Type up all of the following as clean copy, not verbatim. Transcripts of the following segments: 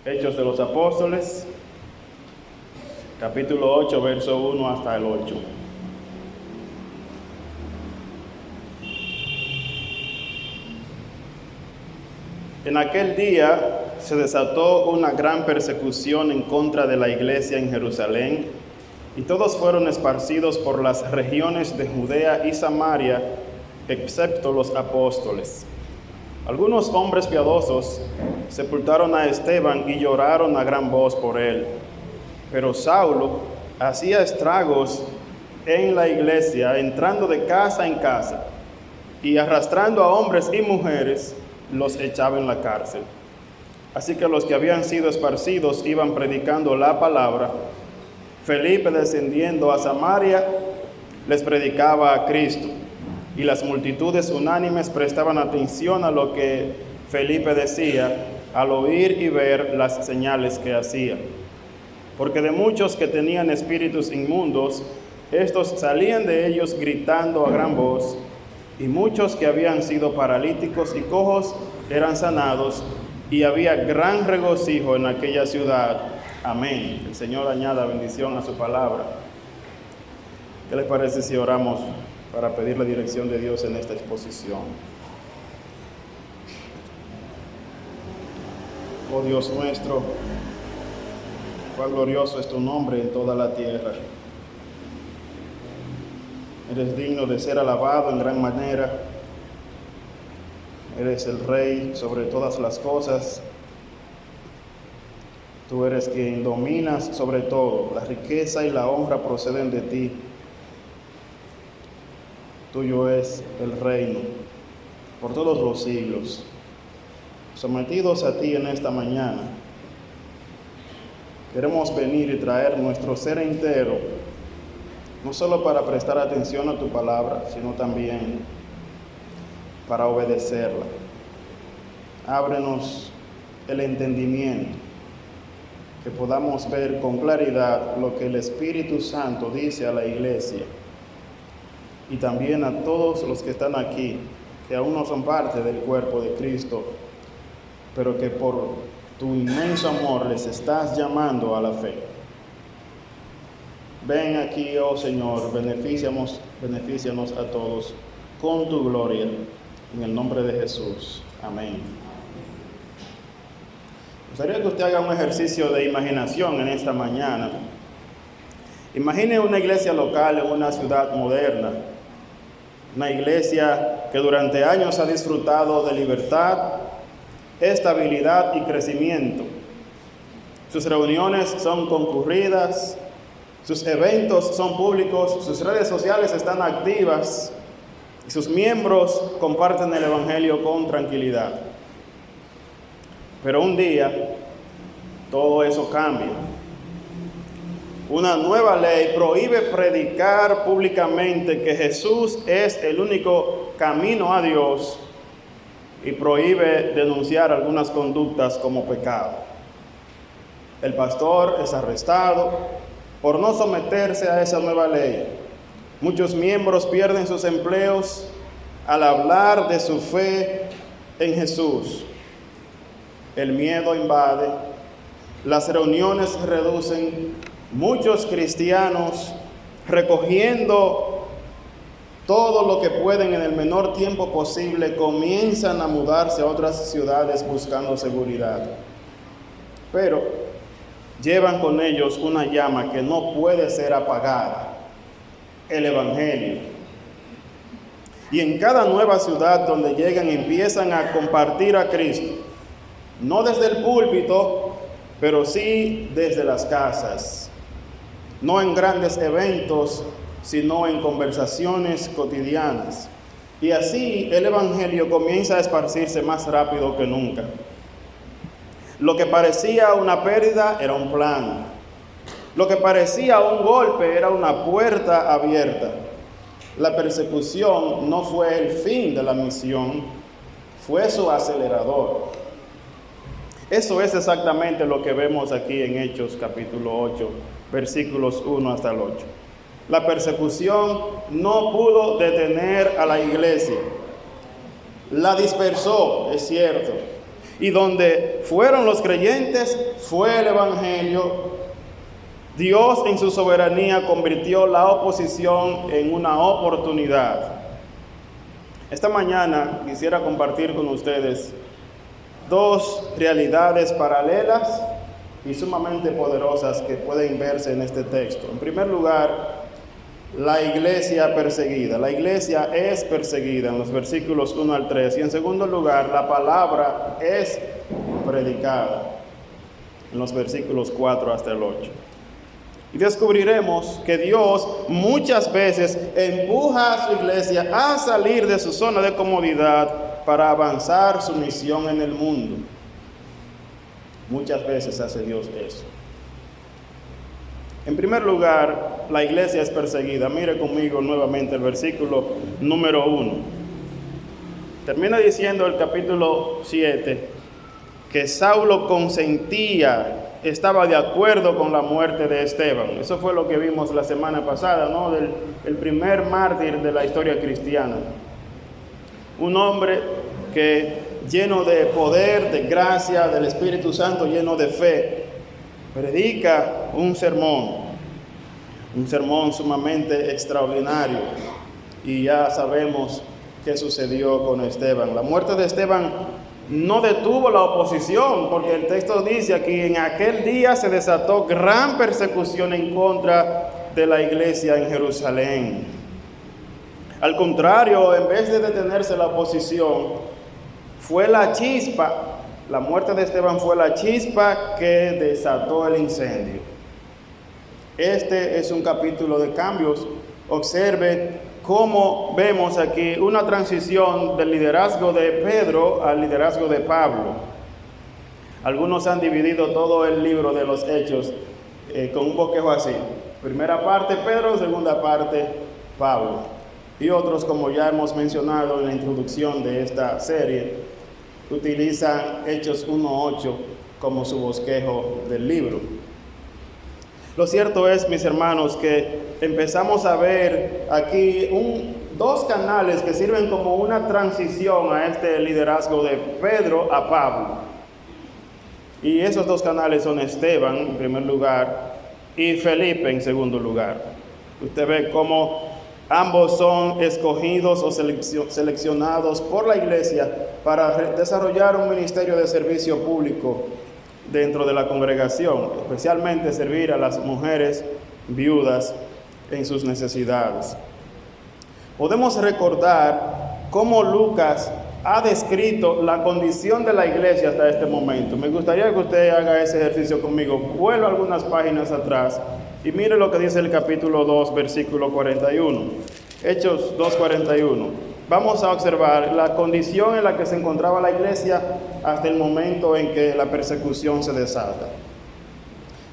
Hechos de los Apóstoles, capítulo 8, verso 1 hasta el 8. En aquel día se desató una gran persecución en contra de la iglesia en Jerusalén, y todos fueron esparcidos por las regiones de Judea y Samaria, excepto los apóstoles. Algunos hombres piadosos sepultaron a Esteban y lloraron a gran voz por él. Pero Saulo hacía estragos en la iglesia, entrando de casa en casa y arrastrando a hombres y mujeres, los echaba en la cárcel. Así que los que habían sido esparcidos iban predicando la palabra. Felipe, descendiendo a Samaria, les predicaba a Cristo, y las multitudes unánimes prestaban atención a lo que Felipe decía, al oír y ver las señales que hacía. Porque de muchos que tenían espíritus inmundos, estos salían de ellos gritando a gran voz, y muchos que habían sido paralíticos y cojos eran sanados, y había gran regocijo en aquella ciudad. Amén. El Señor añada bendición a su palabra. ¿Qué les parece si oramos para pedir la dirección de Dios en esta exposición? Oh Dios nuestro, cuán glorioso es tu nombre en toda la tierra. Eres digno de ser alabado en gran manera. Eres el Rey sobre todas las cosas. Tú eres quien dominas sobre todo. La riqueza y la honra proceden de ti. Tuyo es el reino por todos los siglos. Sometidos a ti en esta mañana, queremos venir y traer nuestro ser entero, no solo para prestar atención a tu palabra, sino también para obedecerla. Ábrenos el entendimiento, que podamos ver con claridad lo que el Espíritu Santo dice a la iglesia y también a todos los que están aquí, que aún no son parte del cuerpo de Cristo, pero que por tu inmenso amor les estás llamando a la fe. Ven aquí, oh Señor, benefícianos a todos con tu gloria, en el nombre de Jesús. Amén. Me gustaría que usted haga un ejercicio de imaginación en esta mañana. Imagine una iglesia local en una ciudad moderna, una iglesia que durante años ha disfrutado de libertad, estabilidad y crecimiento. Sus reuniones son concurridas, sus eventos son públicos, sus redes sociales están activas y sus miembros comparten el Evangelio con tranquilidad. Pero un día todo eso cambia. Una nueva ley prohíbe predicar públicamente que Jesús es el único camino a Dios y prohíbe denunciar algunas conductas como pecado. El pastor es arrestado por no someterse a esa nueva ley. Muchos miembros pierden sus empleos al hablar de su fe en Jesús. El miedo invade, las reuniones se reducen, muchos cristianos, recogiendo todo lo que pueden en el menor tiempo posible, comienzan a mudarse a otras ciudades buscando seguridad. Pero llevan con ellos una llama que no puede ser apagada: el Evangelio. Y en cada nueva ciudad donde llegan empiezan a compartir a Cristo, no desde el púlpito, pero sí desde las casas, no en grandes eventos, sino en conversaciones cotidianas. Y así el Evangelio comienza a esparcirse más rápido que nunca. Lo que parecía una pérdida era un plan. Lo que parecía un golpe era una puerta abierta. La persecución no fue el fin de la misión, fue su acelerador. Eso es exactamente lo que vemos aquí en Hechos capítulo 8, versículos 1 hasta el 8. La persecución no pudo detener a la iglesia. La dispersó, es cierto, Y donde fueron los creyentes, fue el Evangelio. Dios en su soberanía convirtió la oposición en una oportunidad. Esta mañana quisiera compartir con ustedes dos realidades paralelas y sumamente poderosas que pueden verse en este texto. En primer lugar, la iglesia perseguida. La iglesia es perseguida en los versículos 1 al 3. Y en segundo lugar, la palabra es predicada en los versículos 4 hasta el 8. Y descubriremos que Dios muchas veces empuja a su iglesia a salir de su zona de comodidad para avanzar su misión en el mundo. Muchas veces hace Dios eso. En primer lugar, la iglesia es perseguida. Mire conmigo nuevamente el versículo número 1. Termina diciendo el capítulo 7 que Saulo consentía, estaba de acuerdo con la muerte de Esteban. Eso fue lo que vimos la semana pasada, ¿no? El primer mártir de la historia cristiana. Un hombre que lleno de poder, de gracia, del Espíritu Santo, lleno de fe, predica un sermón sumamente extraordinario. Y ya sabemos qué sucedió con Esteban. La muerte de Esteban no detuvo la oposición, porque el texto dice aquí: en aquel día se desató gran persecución en contra de la iglesia en Jerusalén. Al contrario, en vez de detenerse la oposición, fue la chispa, la muerte de Esteban fue la chispa que desató el incendio. Este es un capítulo de cambios. Observe cómo vemos aquí una transición del liderazgo de Pedro al liderazgo de Pablo. Algunos han dividido todo el libro de los Hechos con un bosquejo así: primera parte Pedro, segunda parte Pablo. Y otros, como ya hemos mencionado en la introducción de esta serie, utilizan Hechos 1:8 como su bosquejo del libro. Lo cierto es, mis hermanos, que empezamos a ver aquí dos canales que sirven como una transición a este liderazgo de Pedro a Pablo. Y esos dos canales son Esteban en primer lugar y Felipe en segundo lugar. Usted ve cómo ambos son escogidos o seleccionados por la iglesia para desarrollar un ministerio de servicio público dentro de la congregación, especialmente servir a las mujeres viudas en sus necesidades. Podemos recordar cómo Lucas ha descrito la condición de la iglesia hasta este momento. Me gustaría que usted haga ese ejercicio conmigo. Vuelva algunas páginas atrás y mire lo que dice el capítulo 2, versículo 41. Hechos 2:41. Vamos a observar la condición en la que se encontraba la iglesia hasta el momento en que la persecución se desata.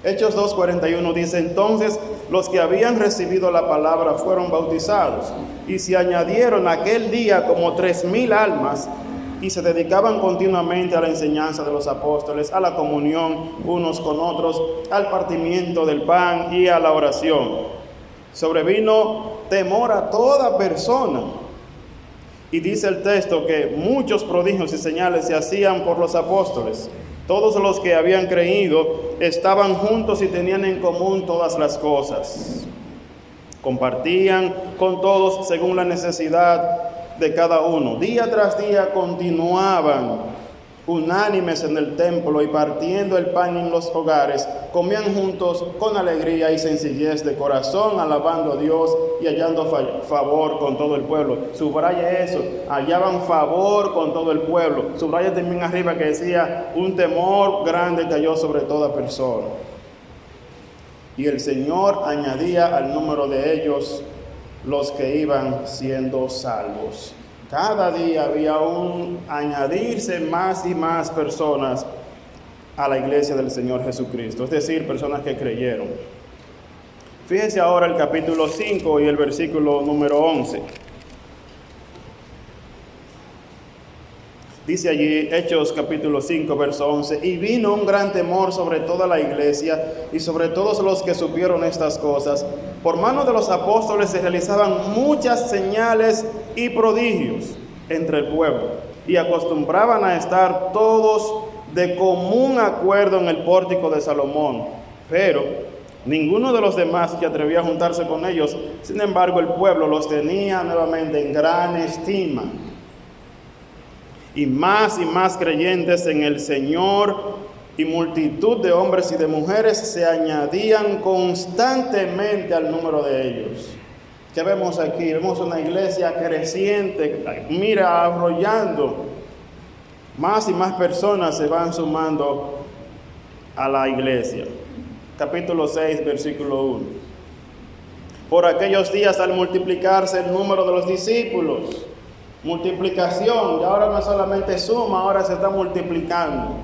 Hechos 2:41 dice: entonces los que habían recibido la palabra fueron bautizados, y se añadieron aquel día como 3,000 almas, y se dedicaban continuamente a la enseñanza de los apóstoles, a la comunión unos con otros, al partimiento del pan y a la oración. Sobrevino temor a toda persona. Y dice el texto que muchos prodigios y señales se hacían por los apóstoles. Todos los que habían creído estaban juntos y tenían en común todas las cosas. Compartían con todos según la necesidad de cada uno. Día tras día continuaban unánimes en el templo y partiendo el pan en los hogares, comían juntos con alegría y sencillez de corazón, alabando a Dios y hallando favor con todo el pueblo. Subraye eso: hallaban favor con todo el pueblo. Subraye también arriba que decía: un temor grande cayó sobre toda persona. Y el Señor añadía al número de ellos los que iban siendo salvos. Cada día había un añadirse más y más personas a la iglesia del Señor Jesucristo, es decir, personas que creyeron. Fíjese ahora el capítulo 5 y el versículo número 11. Dice allí, Hechos capítulo 5, verso 11: y vino un gran temor sobre toda la iglesia y sobre todos los que supieron estas cosas. Por mano de los apóstoles se realizaban muchas señales y prodigios entre el pueblo. y acostumbraban a estar todos de común acuerdo en el pórtico de Salomón, pero ninguno de los demás se atrevía a juntarse con ellos. Sin embargo, el pueblo los tenía nuevamente en gran estima. Y más creyentes en el Señor, y multitud de hombres y de mujeres se añadían constantemente al número de ellos. ¿Qué vemos aquí? Vemos una iglesia creciente, mira, arrollando. Más y más personas se van sumando a la iglesia. Capítulo 6, versículo 1. Por aquellos días, al multiplicarse el número de los discípulos, multiplicación, y ahora no solamente suma, ahora se está multiplicando.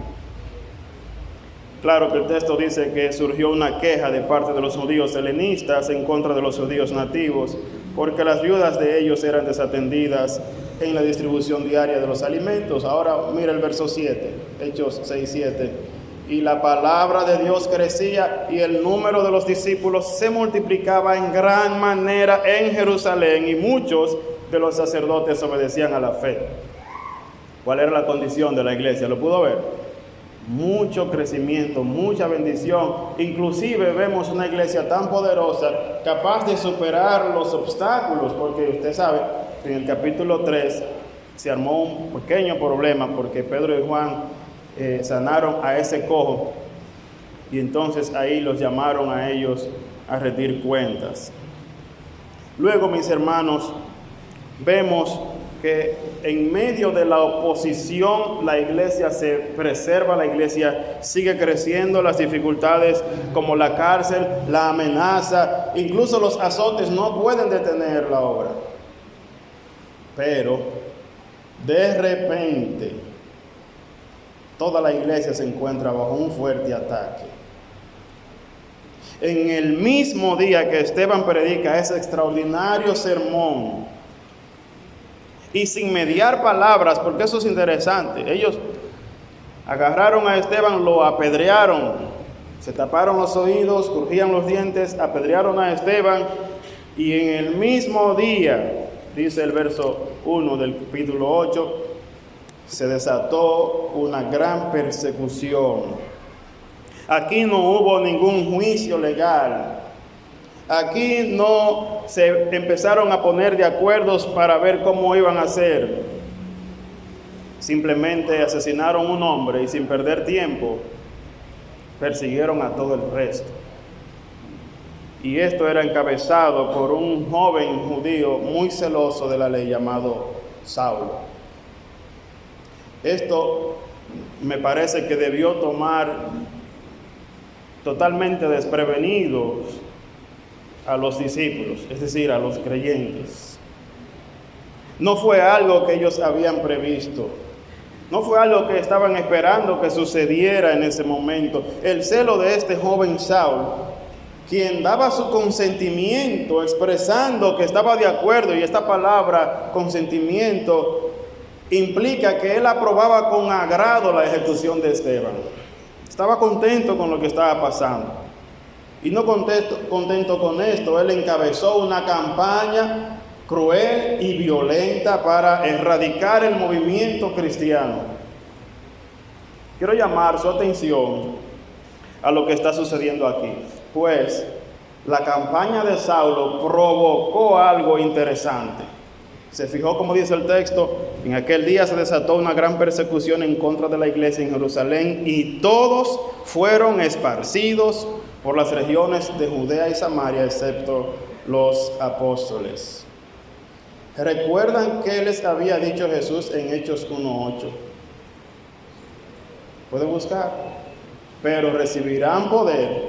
Claro que el texto dice que surgió una queja de parte de los judíos helenistas en contra de los judíos nativos, porque las viudas de ellos eran desatendidas en la distribución diaria de los alimentos. Ahora mira el verso 7, Hechos 6, 7. Y la palabra de Dios crecía y el número de los discípulos se multiplicaba en gran manera en Jerusalén, y muchos de los sacerdotes obedecían a la fe. ¿Cuál era la condición de la iglesia? ¿Lo pudo ver? Mucho crecimiento, mucha bendición. Inclusive vemos una iglesia tan poderosa, capaz de superar los obstáculos, porque usted sabe que en el capítulo 3 se armó un pequeño problema porque Pedro y Juan sanaron a ese cojo, y entonces ahí los llamaron a ellos a rendir cuentas. Luego, mis hermanos, vemos que en medio de la oposición la iglesia se preserva, la iglesia sigue creciendo. Las dificultades como la cárcel, la amenaza, incluso los azotes no pueden detener la obra. Pero de repente toda la iglesia se encuentra bajo un fuerte ataque. En el mismo día que Esteban predica ese extraordinario sermón, y sin mediar palabras, porque eso es interesante, ellos agarraron a Esteban, lo apedrearon, se taparon los oídos, crujían los dientes, apedrearon a Esteban, y en el mismo día, dice el verso 1 del capítulo 8, se desató una gran persecución. Aquí no hubo ningún juicio legal. Aquí no se empezaron a poner de acuerdo para ver cómo iban a hacer. Simplemente asesinaron un hombre y sin perder tiempo persiguieron a todo el resto. Y esto era encabezado por un joven judío muy celoso de la ley llamado Saulo. Esto me parece que debió tomar totalmente desprevenidos a los discípulos, es decir, a los creyentes. No fue algo que ellos habían previsto, no fue algo que estaban esperando que sucediera en ese momento. El celo de este joven Saulo, quien daba su consentimiento, expresando que estaba de acuerdo, y esta palabra consentimiento implica que él aprobaba con agrado la ejecución de Esteban. Estaba contento con lo que estaba pasando. Y no contento con esto, él encabezó una campaña cruel y violenta para erradicar el movimiento cristiano. Quiero llamar su atención a lo que está sucediendo aquí, pues la campaña de Saulo provocó algo interesante. Se fijó, como dice el texto, en aquel día se desató una gran persecución en contra de la iglesia en Jerusalén, y todos fueron esparcidos por las regiones de Judea y Samaria, excepto los apóstoles. ¿Recuerdan qué les había dicho Jesús en Hechos 1:8? ¿Puede buscar? Pero recibirán poder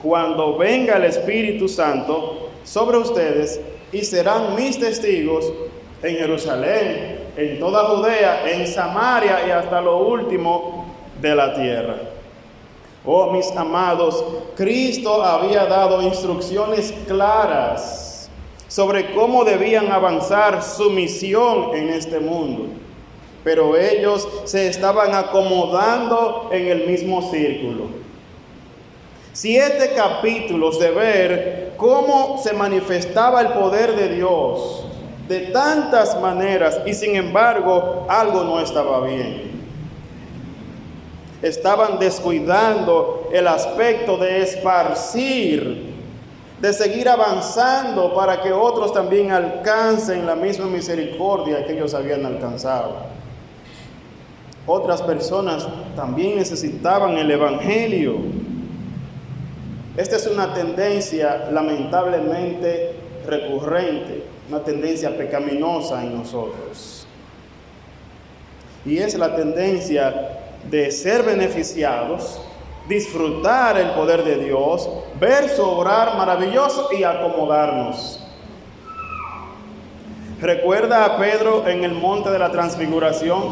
cuando venga el Espíritu Santo sobre ustedes, y serán mis testigos en Jerusalén, en toda Judea, en Samaria y hasta lo último de la tierra. Oh, mis amados, Cristo había dado instrucciones claras sobre cómo debían avanzar su misión en este mundo, pero ellos se estaban acomodando en el mismo círculo. 7 capítulos de ver cómo se manifestaba el poder de Dios, de tantas maneras, y sin embargo algo no estaba bien. Estaban descuidando el aspecto de esparcir, de seguir avanzando para que otros también alcancen la misma misericordia que ellos habían alcanzado. Otras personas también necesitaban el Evangelio. Esta es una tendencia lamentablemente recurrente, una tendencia pecaminosa en nosotros. Y es la tendencia de ser beneficiados, disfrutar el poder de Dios, ver su obrar maravilloso y acomodarnos. ¿Recuerda a Pedro en el monte de la transfiguración?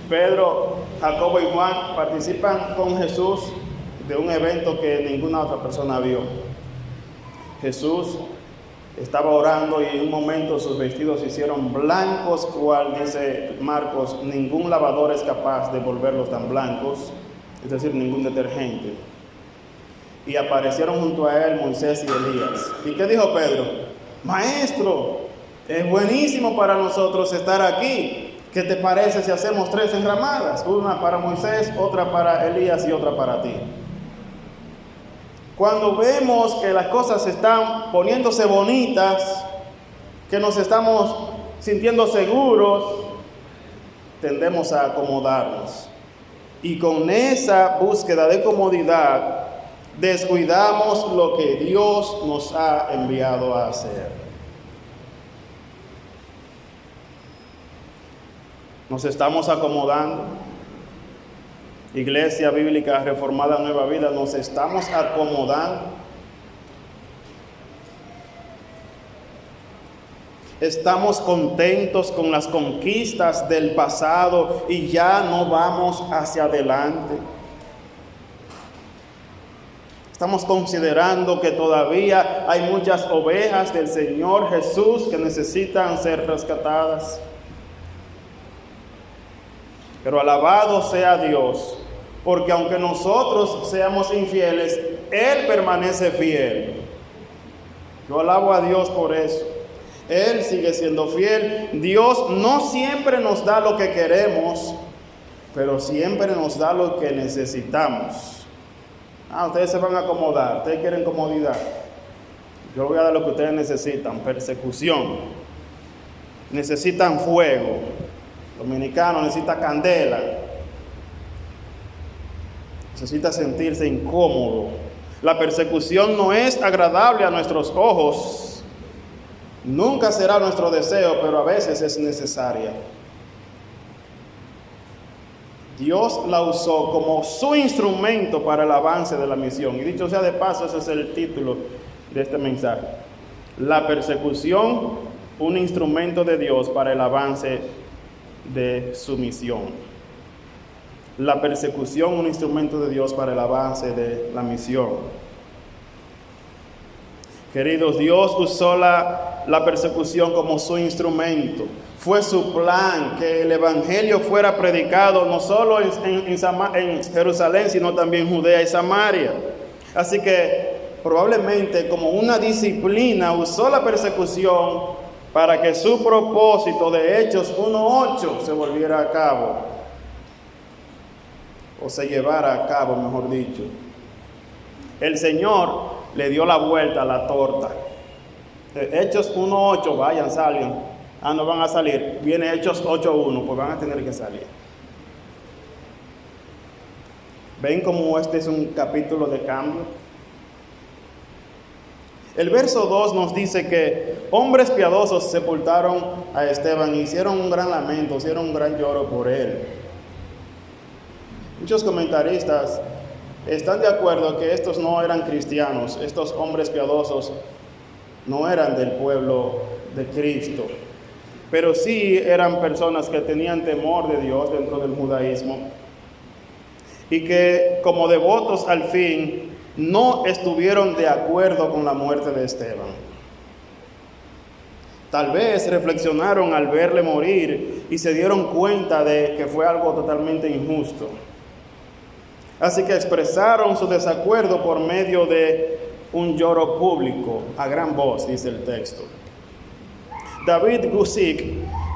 Pedro, Jacobo y Juan participan con Jesús de un evento que ninguna otra persona vio. Jesús estaba orando y en un momento sus vestidos se hicieron blancos, cual dice Marcos, ningún lavador es capaz de volverlos tan blancos, es decir, ningún detergente. Y aparecieron junto a él Moisés y Elías. ¿Y qué dijo Pedro? Maestro, es buenísimo para nosotros estar aquí. ¿Qué te parece si hacemos 3 enramadas? Una para Moisés, otra para Elías y otra para ti. Cuando vemos que las cosas están poniéndose bonitas, que nos estamos sintiendo seguros, tendemos a acomodarnos. Y con esa búsqueda de comodidad, descuidamos lo que Dios nos ha enviado a hacer. Nos estamos acomodando. Iglesia Bíblica Reformada Nueva Vida, nos estamos acomodando. Estamos contentos con las conquistas del pasado y ya no vamos hacia adelante. Estamos considerando que todavía hay muchas ovejas del Señor Jesús que necesitan ser rescatadas. Pero alabado sea Dios, porque aunque nosotros seamos infieles, Él permanece fiel. Yo alabo a Dios por eso. Él sigue siendo fiel. Dios no siempre nos da lo que queremos, pero siempre nos da lo que necesitamos. Ustedes se van a acomodar, ustedes quieren comodidad. Yo voy a dar lo que ustedes necesitan: persecución. Necesitan fuego. Dominicano necesita candela, necesita sentirse incómodo. La persecución no es agradable a nuestros ojos, nunca será nuestro deseo, pero a veces es necesaria. Dios la usó como su instrumento para el avance de la misión. Y dicho sea de paso, ese es el título de este mensaje: la persecución, un instrumento de Dios para el avance de su misión. La persecución, un instrumento de Dios para el avance de la misión. Queridos, Dios usó la persecución como su instrumento. Fue su plan que el Evangelio fuera predicado no solo en Jerusalén, sino también en Judea y Samaria. Así que probablemente como una disciplina usó la persecución para que su propósito de Hechos 1:8 se volviera a cabo, o se llevara a cabo, mejor dicho. El Señor le dio la vuelta a la torta. Hechos 1:8, vayan, salgan. No van a salir. Viene Hechos 8:1, pues van a tener que salir. ¿Ven cómo este es un capítulo de cambio? El verso 2 nos dice que hombres piadosos sepultaron a Esteban y hicieron un gran lamento, hicieron un gran lloro por él. Muchos comentaristas están de acuerdo que estos no eran cristianos, estos hombres piadosos no eran del pueblo de Cristo, pero sí eran personas que tenían temor de Dios dentro del judaísmo y que como devotos al fin no estuvieron de acuerdo con la muerte de Esteban. Tal vez reflexionaron al verle morir y se dieron cuenta de que fue algo totalmente injusto. Así que expresaron su desacuerdo por medio de un lloro público, a gran voz, dice el texto. David Guzik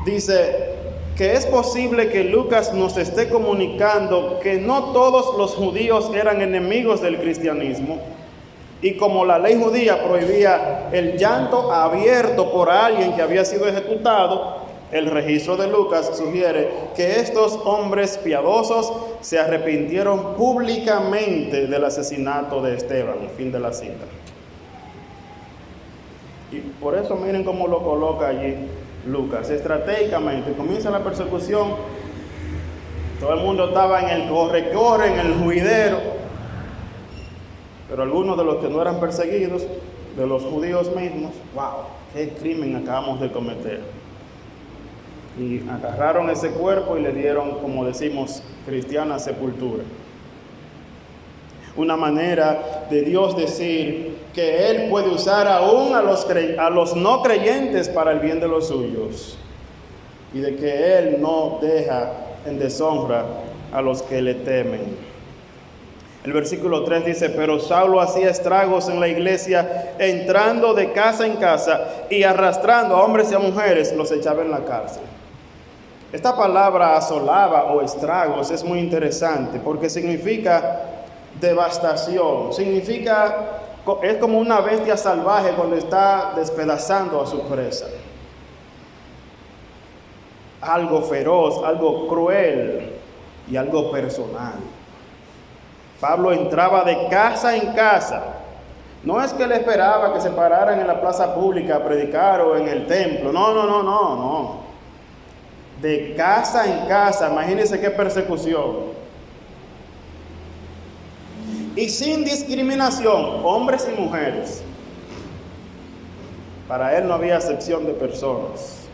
dice que es posible que Lucas nos esté comunicando que no todos los judíos eran enemigos del cristianismo, y como la ley judía prohibía el llanto abierto por alguien que había sido ejecutado, el registro de Lucas sugiere que estos hombres piadosos se arrepintieron públicamente del asesinato de Esteban. Fin de la cita. Y por eso miren cómo lo coloca allí Lucas. Estratégicamente comienza la persecución. Todo el mundo estaba en el corre-corre, en el juidero. Pero algunos de los que no eran perseguidos, de los judíos mismos, wow, qué crimen acabamos de cometer. Y agarraron ese cuerpo y le dieron, como decimos, cristiana sepultura. Una manera de Dios decir que Él puede usar aún a los no creyentes para el bien de los suyos, y de que Él no deja en deshonra a los que le temen. El versículo 3 dice: pero Saulo hacía estragos en la iglesia, entrando de casa en casa y arrastrando a hombres y a mujeres, los echaba en la cárcel. Esta palabra asolaba o estragos es muy interesante porque significa devastación, es como una bestia salvaje cuando está despedazando a su presa. Algo feroz, algo cruel y algo personal. Pablo entraba de casa en casa. No es que él esperaba que se pararan en la plaza pública a predicar o en el templo. No. De casa en casa. Imagínense qué persecución. Y sin discriminación, hombres y mujeres. Para él no había acepción de personas.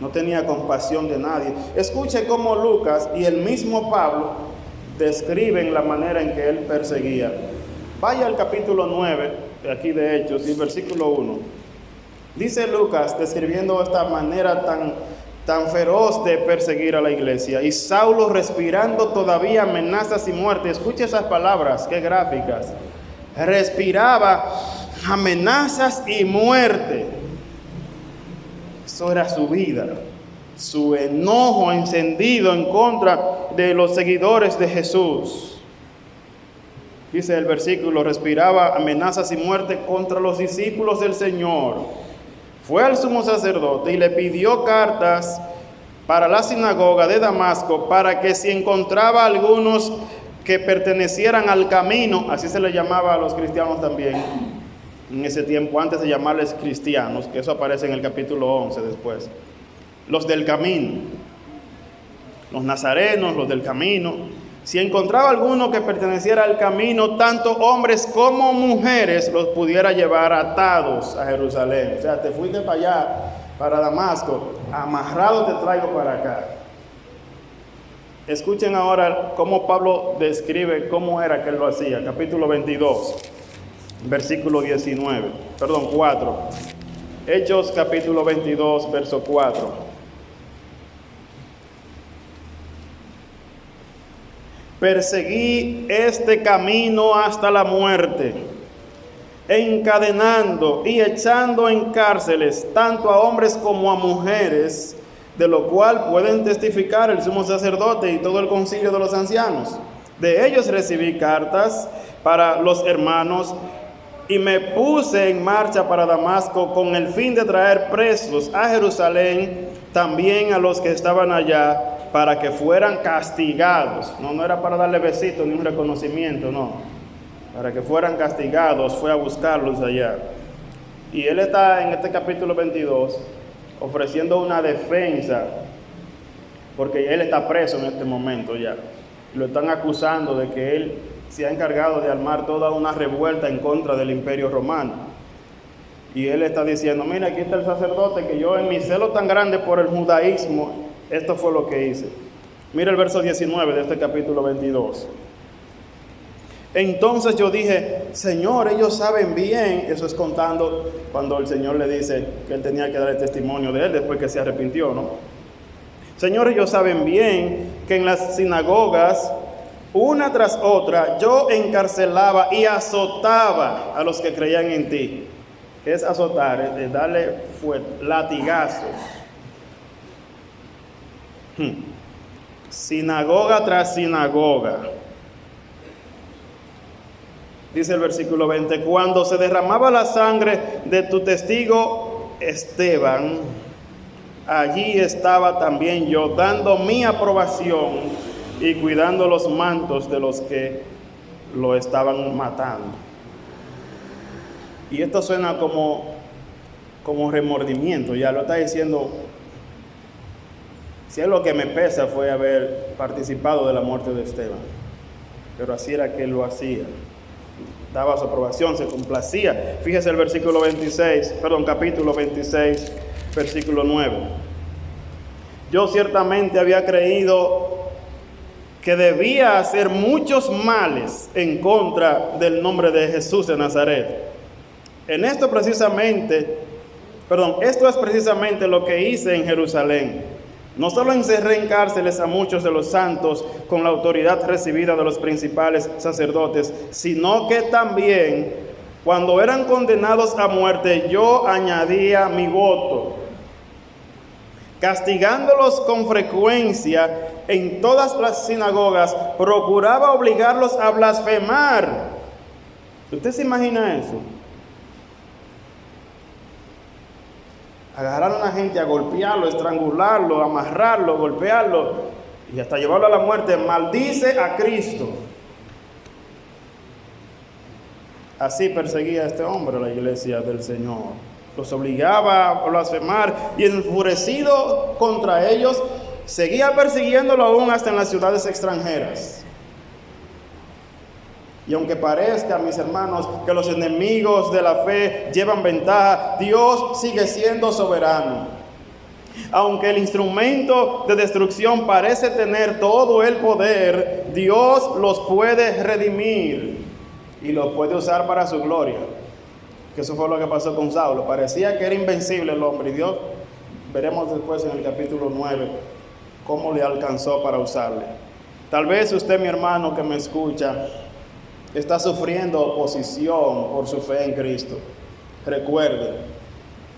No tenía compasión de nadie. Escuche cómo Lucas y el mismo Pablo describen la manera en que él perseguía. Vaya al capítulo 9 de aquí de Hechos y versículo 1. Dice Lucas, describiendo esta manera tan feroz de perseguir a la iglesia: y Saulo, respirando todavía amenazas y muerte. Escuche esas palabras, qué gráficas. Respiraba amenazas y muerte. Eso era su vida, su enojo encendido en contra de los seguidores de Jesús. Dice el versículo: respiraba amenazas y muerte contra los discípulos del Señor. Fue al sumo sacerdote y le pidió cartas para la sinagoga de Damasco, para que si encontraba algunos que pertenecieran al camino, así se le llamaba a los cristianos también en ese tiempo, antes de llamarles cristianos, que eso aparece en el capítulo 11 después. Los del camino, los nazarenos, los del camino. Si encontraba alguno que perteneciera al camino, tanto hombres como mujeres, los pudiera llevar atados a Jerusalén. O sea, te fuiste para allá, para Damasco, amarrado te traigo para acá. Escuchen ahora cómo Pablo describe cómo era que él lo hacía. Capítulo 22, versículo 4. Hechos capítulo 22, verso 4. Perseguí este camino hasta la muerte, encadenando y echando en cárceles tanto a hombres como a mujeres, de lo cual pueden testificar el sumo sacerdote y todo el concilio de los ancianos. De ellos recibí cartas para los hermanos y me puse en marcha para Damasco con el fin de traer presos a Jerusalén también a los que estaban allá, para que fueran castigados. No era para darle besitos ni un reconocimiento, no. Para que fueran castigados, fue a buscarlos allá. Y él está en este capítulo 22 ofreciendo una defensa, porque él está preso en este momento ya. Lo están acusando de que él se ha encargado de armar toda una revuelta en contra del Imperio Romano. Y él está diciendo: mira, aquí está el sacerdote, que yo en mi celo tan grande por el judaísmo, esto fue lo que hice. Mira el verso 19 de este capítulo 22. Entonces yo dije: Señor, ellos saben bien. Eso es contando cuando el Señor le dice que él tenía que dar el testimonio de él después que se arrepintió, ¿no? Señor, ellos saben bien que en las sinagogas, una tras otra, yo encarcelaba y azotaba a los que creían en ti. es azotar, es darle latigazos. Sinagoga tras sinagoga. Dice el versículo 20, cuando se derramaba la sangre de tu testigo Esteban, allí estaba también yo, dando mi aprobación y cuidando los mantos de los que lo estaban matando. Y esto suena como remordimiento, ya lo está diciendo. Si es lo que me pesa fue haber participado de la muerte de Esteban, pero así era que él lo hacía. Daba su aprobación, se complacía. Fíjese el capítulo 26, versículo 9. Yo ciertamente había creído que debía hacer muchos males en contra del nombre de Jesús de Nazaret. Esto es precisamente lo que hice en Jerusalén. No solo encerré en cárceles a muchos de los santos con la autoridad recibida de los principales sacerdotes, sino que también, cuando eran condenados a muerte, yo añadía mi voto, castigándolos con frecuencia en todas las sinagogas, procuraba obligarlos a blasfemar. ¿Usted se imagina eso? Agarrar a una gente a golpearlo, estrangularlo, amarrarlo, golpearlo y hasta llevarlo a la muerte. Maldice a Cristo. Así perseguía a este hombre la iglesia del Señor. Los obligaba a blasfemar y enfurecido contra ellos, seguía persiguiéndolo aún hasta en las ciudades extranjeras. Y aunque parezca, mis hermanos, que los enemigos de la fe llevan ventaja, Dios sigue siendo soberano. Aunque el instrumento de destrucción parece tener todo el poder, Dios los puede redimir y los puede usar para su gloria. Que eso fue lo que pasó con Saulo. Parecía que era invencible el hombre, y Dios, veremos después en el capítulo 9, cómo le alcanzó para usarle. Tal vez usted, mi hermano que me escucha, está sufriendo oposición por su fe en Cristo. Recuerde,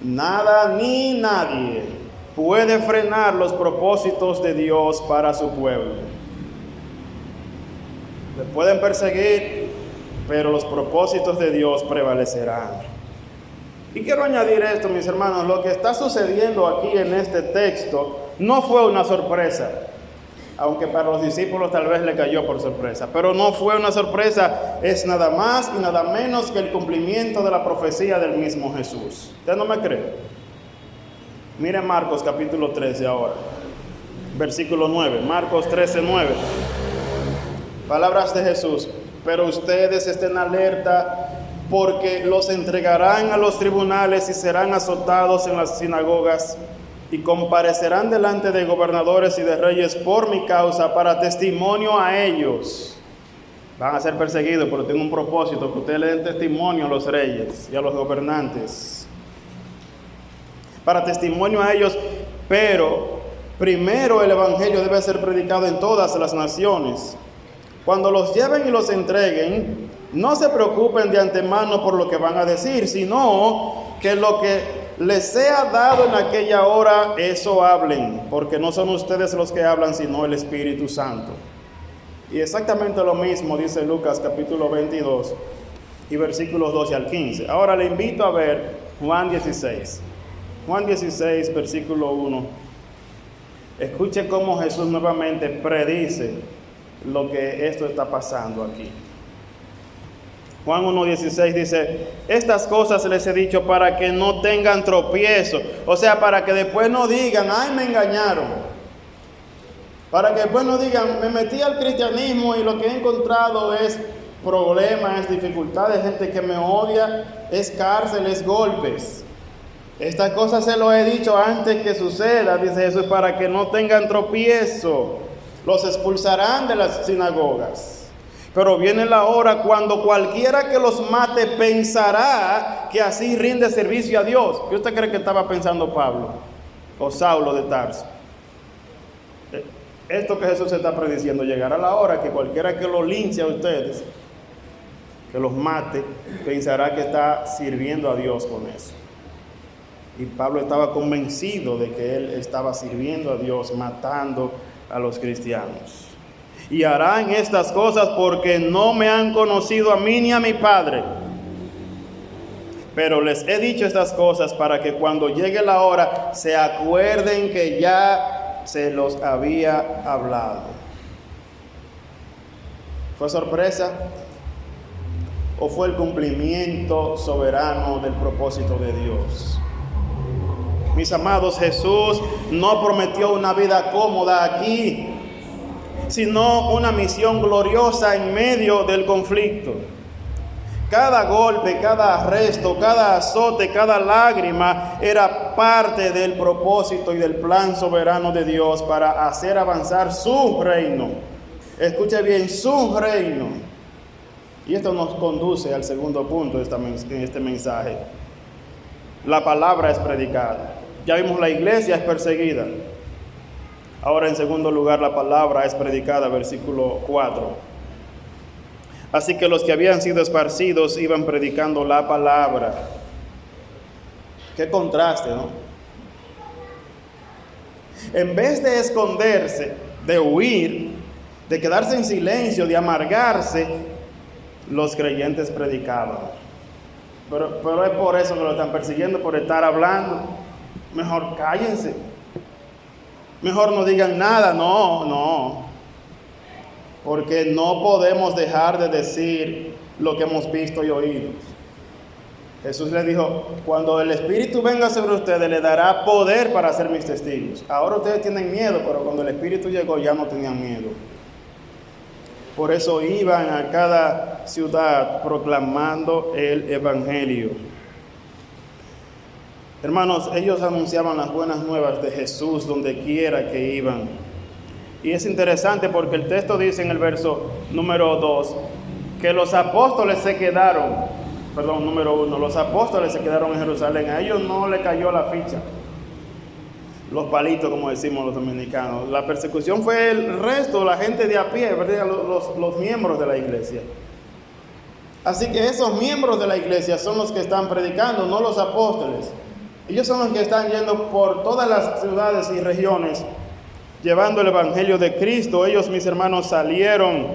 nada ni nadie puede frenar los propósitos de Dios para su pueblo. Le pueden perseguir, pero los propósitos de Dios prevalecerán. Y quiero añadir esto, mis hermanos, lo que está sucediendo aquí en este texto no fue una sorpresa. Aunque para los discípulos tal vez le cayó por sorpresa, pero no fue una sorpresa, es nada más y nada menos que el cumplimiento de la profecía del mismo Jesús. ¿Usted no me cree? Mire Marcos capítulo 13 ahora, versículo 9, Marcos 13, 9. Palabras de Jesús: pero ustedes estén alerta, porque los entregarán a los tribunales y serán azotados en las sinagogas, y comparecerán delante de gobernadores y de reyes por mi causa para testimonio a ellos. Van a ser perseguidos, pero tengo un propósito: que ustedes le den testimonio a los reyes y a los gobernantes. Para testimonio a ellos, pero primero el evangelio debe ser predicado en todas las naciones. Cuando los lleven y los entreguen, no se preocupen de antemano por lo que van a decir, sino que lo que les sea dado en aquella hora, eso hablen, porque no son ustedes los que hablan, sino el Espíritu Santo. Y exactamente lo mismo dice Lucas capítulo 22 y versículos 12 al 15. Ahora le invito a ver Juan 16. Juan 16, versículo 1. Escuche cómo Jesús nuevamente predice lo que esto está pasando aquí. Juan 1:16 dice: estas cosas les he dicho para que no tengan tropiezo. O sea, para que después no digan: ay, me engañaron. Para que después no digan: me metí al cristianismo y lo que he encontrado es problemas, es dificultades, gente que me odia, es cárcel, es golpes. Estas cosas se lo he dicho antes que suceda, dice Jesús, para que no tengan tropiezo. Los expulsarán de las sinagogas. Pero viene la hora cuando cualquiera que los mate pensará que así rinde servicio a Dios. ¿Qué usted cree que estaba pensando Pablo o Saulo de Tarso? Esto que Jesús está prediciendo: llegará la hora que cualquiera que lo linche a ustedes que los mate, pensará que está sirviendo a Dios con eso. Y Pablo estaba convencido de que él estaba sirviendo a Dios, matando a los cristianos. Y harán estas cosas porque no me han conocido a mí ni a mi Padre. Pero les he dicho estas cosas para que cuando llegue la hora se acuerden que ya se los había hablado. ¿Fue sorpresa? ¿O fue el cumplimiento soberano del propósito de Dios? Mis amados, Jesús no prometió una vida cómoda aquí, sino una misión gloriosa en medio del conflicto. Cada golpe, cada arresto, cada azote, cada lágrima era parte del propósito y del plan soberano de Dios para hacer avanzar su reino. Escuche bien, su reino. Y esto nos conduce al segundo punto de este mensaje. La palabra es predicada. Ya vimos, la iglesia es perseguida. Ahora, en segundo lugar, la palabra es predicada, versículo 4. Así que los que habían sido esparcidos iban predicando la palabra. Qué contraste, ¿no? En vez de esconderse, de huir, de quedarse en silencio, de amargarse, los creyentes predicaban. Pero es por eso que lo están persiguiendo, por estar hablando. Mejor cállense. Mejor no digan nada, no. Porque no podemos dejar de decir lo que hemos visto y oído. Jesús les dijo, cuando el Espíritu venga sobre ustedes, le dará poder para ser mis testigos. Ahora ustedes tienen miedo, pero cuando el Espíritu llegó ya no tenían miedo. Por eso iban a cada ciudad proclamando el Evangelio. Hermanos, ellos anunciaban las buenas nuevas de Jesús donde quiera que iban. Y es interesante porque el texto dice en el verso número 2 que los apóstoles se quedaron, número 1, los apóstoles se quedaron en Jerusalén. A ellos no le cayó la ficha, los palitos, como decimos los dominicanos. La persecución fue el resto, la gente de a pie, ¿verdad? Los miembros de la iglesia. Así que esos miembros de la iglesia son los que están predicando, no los apóstoles. Ellos son los que están yendo por todas las ciudades y regiones llevando el Evangelio de Cristo. Ellos, mis hermanos, salieron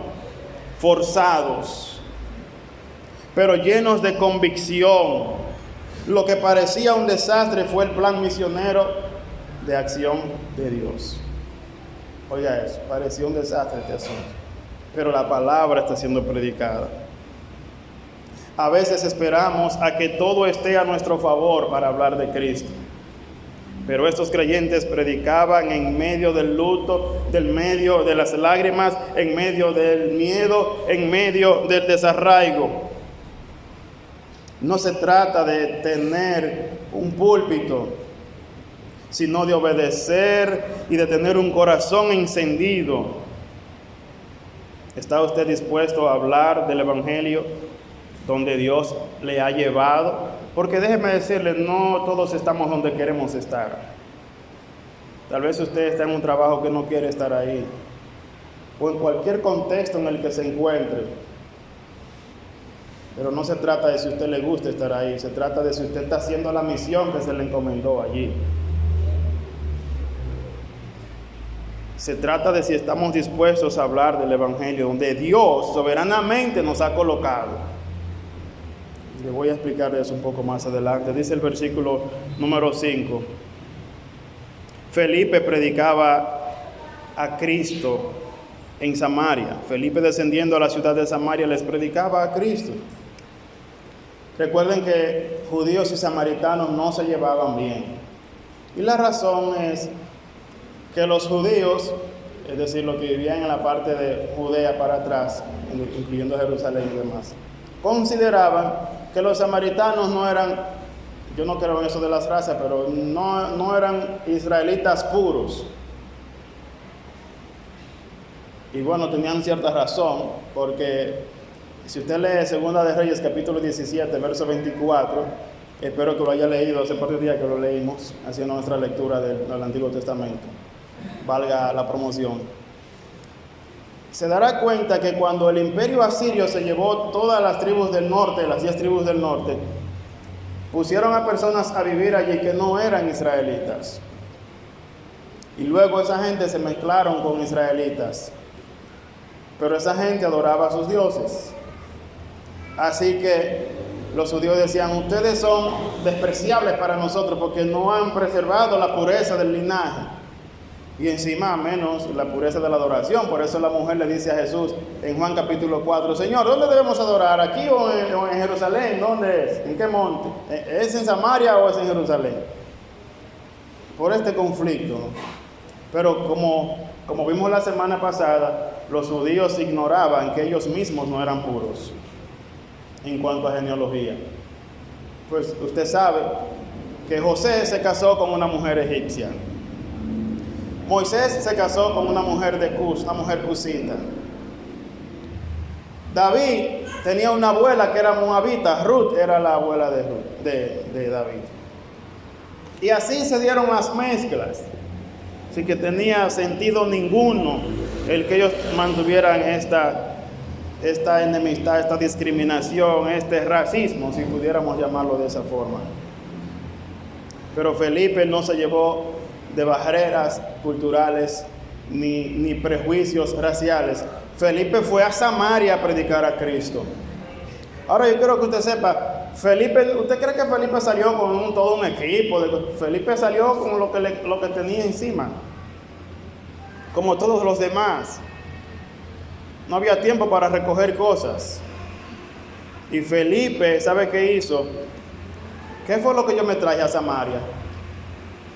forzados, pero llenos de convicción. Lo que parecía un desastre fue el plan misionero de acción de Dios. Oiga eso, parecía un desastre este asunto, pero la palabra está siendo predicada. A veces esperamos a que todo esté a nuestro favor para hablar de Cristo. Pero estos creyentes predicaban en medio del luto, en medio de las lágrimas, en medio del miedo, en medio del desarraigo. No se trata de tener un púlpito, sino de obedecer y de tener un corazón encendido. ¿Está usted dispuesto a hablar del Evangelio donde Dios le ha llevado? Porque déjeme decirle, no todos estamos donde queremos estar. Tal vez usted está en un trabajo que no quiere estar ahí, o en cualquier contexto en el que se encuentre. Pero no se trata de si a usted le gusta estar ahí, se trata de si usted está haciendo la misión que se le encomendó allí. Se trata de si estamos dispuestos a hablar del Evangelio, donde Dios soberanamente nos ha colocado. Le voy a explicar eso un poco más adelante. Dice el versículo número 5. Felipe predicaba a Cristo en Samaria. Felipe, descendiendo a la ciudad de Samaria, les predicaba a Cristo. Recuerden que judíos y samaritanos no se llevaban bien. Y la razón es que los judíos, es decir, los que vivían en la parte de Judea para atrás, incluyendo Jerusalén y demás, consideraban que los samaritanos no eran, yo no creo en eso de las razas, pero no eran israelitas puros. Y bueno, tenían cierta razón, porque si usted lee Segunda de Reyes, capítulo 17, verso 24, espero que lo haya leído hace par de días que lo leímos, haciendo nuestra lectura del Antiguo Testamento, valga la promoción. se dará cuenta que cuando el imperio asirio se llevó todas las tribus del norte, las 10 tribus del norte, pusieron a personas a vivir allí que no eran israelitas. Y luego esa gente se mezclaron con israelitas. Pero esa gente adoraba a sus dioses. Así que los judíos decían, ustedes son despreciables para nosotros porque no han preservado la pureza del linaje. Y encima menos la pureza de la adoración. Por eso la mujer le dice a Jesús en Juan capítulo 4, Señor, ¿dónde debemos adorar? ¿Aquí o en Jerusalén? ¿Dónde es? ¿En qué monte? ¿Es en Samaria o es en Jerusalén? Por este conflicto. Pero como vimos la semana pasada, los judíos ignoraban que ellos mismos no eran puros en cuanto a genealogía. Pues usted sabe que José se casó con una mujer egipcia. Moisés se casó con una mujer de Cus, una mujer cusita. David tenía una abuela que era moabita. Ruth era la abuela de David. Y así se dieron las mezclas. Así que tenía sentido ninguno el que ellos mantuvieran esta enemistad, esta discriminación, este racismo, si pudiéramos llamarlo de esa forma. Pero Felipe no se llevó de barreras culturales ni prejuicios raciales. Felipe fue a Samaria a predicar a Cristo. Ahora yo quiero que usted sepa, Felipe, ¿usted cree que Felipe salió con todo un equipo? Felipe salió con lo que tenía encima, como todos los demás. No había tiempo para recoger cosas. Y Felipe, ¿sabe qué hizo? ¿Qué fue lo que yo me traje a Samaria?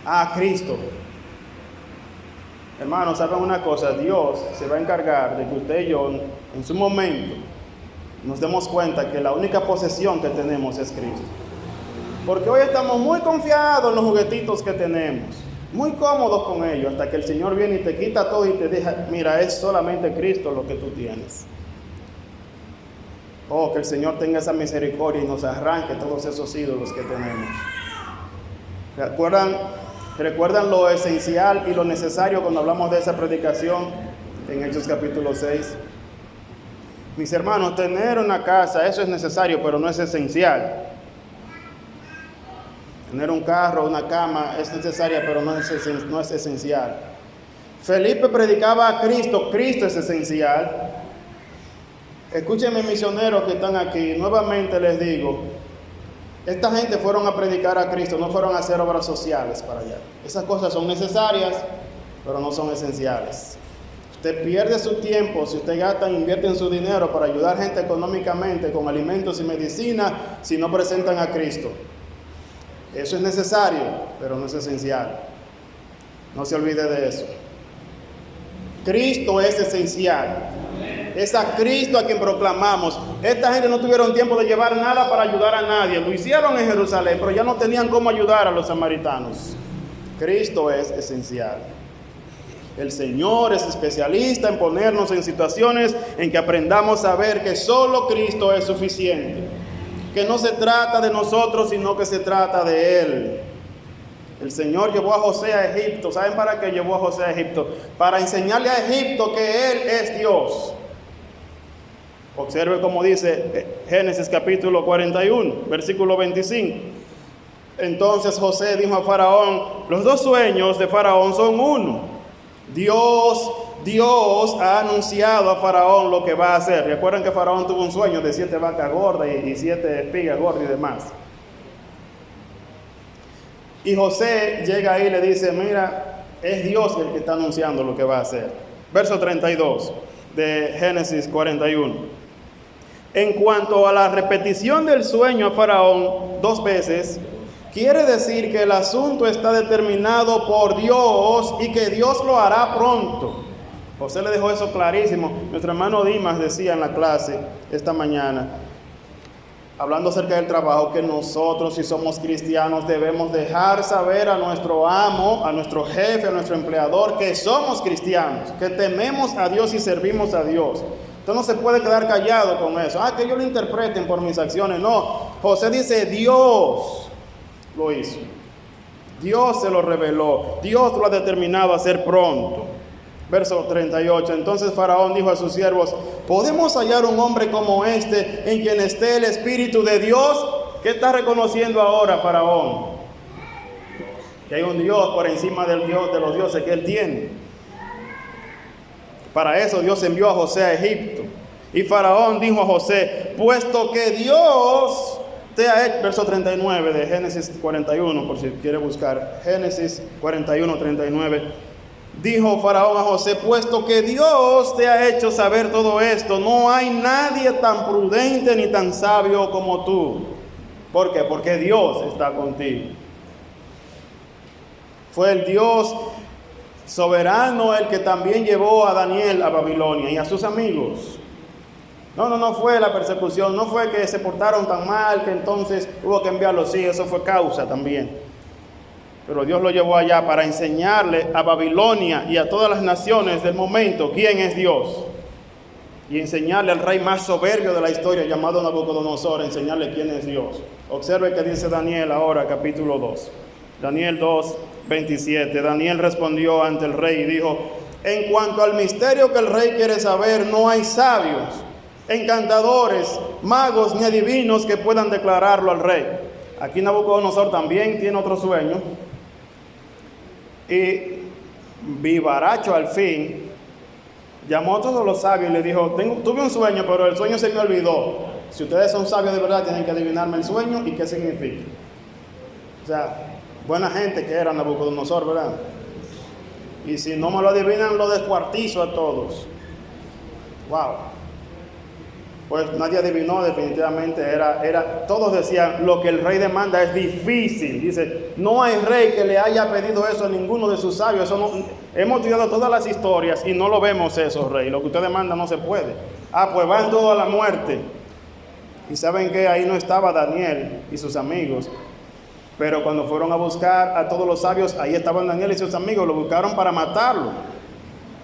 A Cristo. Hermanos, ¿saben una cosa? Dios se va a encargar de que usted y yo, en su momento, nos demos cuenta que la única posesión que tenemos es Cristo. Porque hoy estamos muy confiados en los juguetitos que tenemos, muy cómodos con ellos, hasta que el Señor viene y te quita todo y te deja, mira, es solamente Cristo lo que tú tienes. Oh, que el Señor tenga esa misericordia y nos arranque todos esos ídolos que tenemos. ¿Recuerdan lo esencial y lo necesario cuando hablamos de esa predicación en Hechos capítulo 6? Mis hermanos, tener una casa, eso es necesario, pero no es esencial. Tener un carro, una cama, es necesaria, pero no es esencial. Felipe predicaba a Cristo, Cristo es esencial. Escúchenme, misioneros que están aquí, nuevamente les digo, esta gente fueron a predicar a Cristo, no fueron a hacer obras sociales para allá. Esas cosas son necesarias, pero no son esenciales. Usted pierde su tiempo, si usted gasta, invierte en su dinero para ayudar gente económicamente con alimentos y medicina, si no presentan a Cristo. Eso es necesario, pero no es esencial. No se olvide de eso. Cristo es esencial. Es a Cristo a quien proclamamos. Esta gente no tuvieron tiempo de llevar nada para ayudar a nadie. Lo hicieron en Jerusalén, pero ya no tenían cómo ayudar a los samaritanos. Cristo es esencial. El Señor es especialista en ponernos en situaciones en que aprendamos a ver que solo Cristo es suficiente. Que no se trata de nosotros, sino que se trata de Él. El Señor llevó a José a Egipto. ¿Saben para qué llevó a José a Egipto? Para enseñarle a Egipto que Él es Dios. Observe cómo dice Génesis capítulo 41, versículo 25. Entonces José dijo a Faraón, los dos sueños de Faraón son uno. Dios ha anunciado a Faraón lo que va a hacer. Recuerden que Faraón tuvo un sueño de 7 vacas gordas y 7 espigas gordas y demás. Y José llega ahí y le dice, mira, es Dios el que está anunciando lo que va a hacer. Verso 32 de Génesis 41. En cuanto a la repetición del sueño a Faraón 2 veces, quiere decir que el asunto está determinado por Dios y que Dios lo hará pronto. José le dejó eso clarísimo. Nuestro hermano Dimas decía en la clase esta mañana, hablando acerca del trabajo, que nosotros, si somos cristianos, debemos dejar saber a nuestro amo, a nuestro jefe, a nuestro empleador, que somos cristianos, que tememos a Dios y servimos a Dios. Usted no se puede quedar callado con eso. Que ellos lo interpreten por mis acciones. No, José dice, Dios lo hizo. Dios se lo reveló. Dios lo ha determinado a hacer pronto. Verso 38. Entonces Faraón dijo a sus siervos: ¿podemos hallar un hombre como este en quien esté el Espíritu de Dios? ¿Qué está reconociendo ahora Faraón? Que hay un Dios por encima del Dios de los dioses que él tiene. Para eso Dios envió a José a Egipto. Y Faraón dijo a José: puesto que Dios te ha hecho, verso 39 de Génesis 41, por si quiere buscar, Génesis 41, 39. Dijo Faraón a José: puesto que Dios te ha hecho saber todo esto, no hay nadie tan prudente ni tan sabio como tú. ¿Por qué? Porque Dios está contigo. Fue el Dios soberano el que también llevó a Daniel a Babilonia y a sus amigos. No fue la persecución, no fue que se portaron tan mal que entonces hubo que enviarlos. Sí, eso fue causa también. Pero Dios lo llevó allá para enseñarle a Babilonia y a todas las naciones del momento quién es Dios. Y enseñarle al rey más soberbio de la historia, llamado Nabucodonosor, enseñarle quién es Dios. Observe que dice Daniel ahora, capítulo 2. Daniel 2, 27. Daniel respondió ante el rey y dijo: en cuanto al misterio que el rey quiere saber, no hay sabios, encantadores, magos ni adivinos que puedan declararlo al rey. Aquí Nabucodonosor también tiene otro sueño. Y vivaracho al fin llamó a todos los sabios y le dijo: tuve un sueño, pero el sueño se me olvidó. Si ustedes son sabios de verdad, tienen que adivinarme el sueño y qué significa. O sea, buena gente que era Nabucodonosor, ¿verdad? Y si no me lo adivinan, lo descuartizo a todos. Wow. Pues nadie adivinó, definitivamente todos decían: lo que el rey demanda es difícil. Dice: no hay rey que le haya pedido eso a ninguno de sus sabios. Eso no, hemos estudiado todas las historias y no lo vemos eso, rey. Lo que usted demanda no se puede. Pues van todos a la muerte. Y saben que ahí no estaba Daniel y sus amigos. Pero cuando fueron a buscar a todos los sabios, ahí estaban Daniel y sus amigos. Lo buscaron para matarlo.